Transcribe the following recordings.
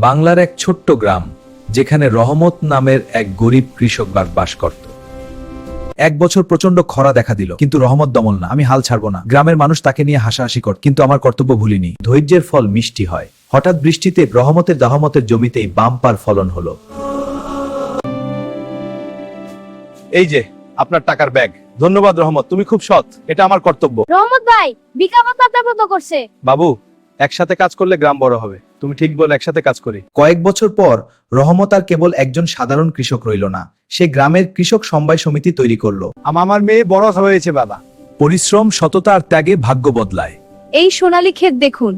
বাংলার এক ছোট্ট গ্রাম, যেখানে রহমত নামের এক গরিব কৃষক বাস করত। এক বছর প্রচন্ড খরা দেখা দিল, কিন্তু রহমত দমল না। আমি হাল ছাড়বো না। গ্রামের মানুষ তাকে নিয়ে হাসাহাসি করত, কিন্তু আমার কর্তব্য ভুলিনি। ধৈর্যের ফল মিষ্টি হয়। হঠাৎ বৃষ্টিতে রহমতের জমিতেই বাম্পার ফলন হলো। এই যে আপনার টাকার ব্যাগ। ধন্যবাদ রহমত, তুমি খুব সৎ। এটা আমার কর্তব্য। রহমত ভাই বিকামত আপনার মতো করছে। বাবু, একসাথে কাজ করলে গ্রাম বড় হবে। তুমি ঠিক বল, একসাথে কাজ করি। কয়েক বছর পর রহমত আর কেবল একজন সাধারণ কৃষক রইল না। সে গ্রামের কৃষক সমবায় সমিতি তৈরি করলো। আমার মেয়ে বড় হয়েছে বাবা। পরিশ্রম, সততা আর ত্যাগে ভাগ্য বদলায়। এই সোনালী ক্ষেত দেখুন।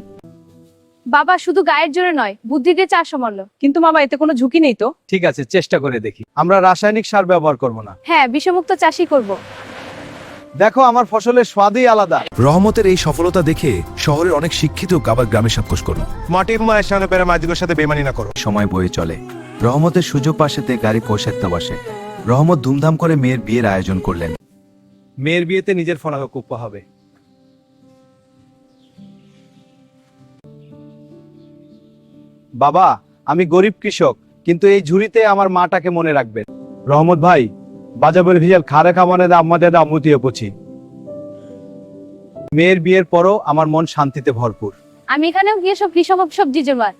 বাবা শুধু গায়ের জোরে নয়, বুদ্ধি দিয়ে চাষ সম্ভব। কিন্তু মামা এতে কোনো ঝুঁকি নেই তো? ঠিক আছে, চেষ্টা করে দেখি। আমরা রাসায়নিক সার ব্যবহার করব না। হ্যাঁ, বিষমুক্ত চাষই করব। দেখো, আমার ফসলের স্বাদই আলাদা। রহমতের এই সফলতা দেখে শহরের অনেক শিক্ষিত আবার গ্রামে সাক্ষস করল। মাটির মায়ের সামনে পেরে মাঝিদের সাথে বেমানি না করো। সময় বয়ে চলে। রহমতের সুযোগ পাশেতে গাড়ি পৌঁছাতে বসে। রহমত ধুমধাম করে মেয়ের বিয়ের আয়োজন করলেন। মেয়ের বিয়েতে নিজের ফোনাকে কুপ্পা হবে। বাবা, আমি গরিব কৃষক, কিন্তু এই ঝুড়িতে আমার মাটাকে মনে রাখবেন। রহমত ভাই, বাজাবের ভিজাল খারে খামানে দা আম্মা দাদা আমুতিয়ে পছি। মেয়ের বিয়ের পরও আমার মন শান্তিতে ভরপুর। আমি এখানেও গিয়ে সব কৃষক সবজি জোগাড়।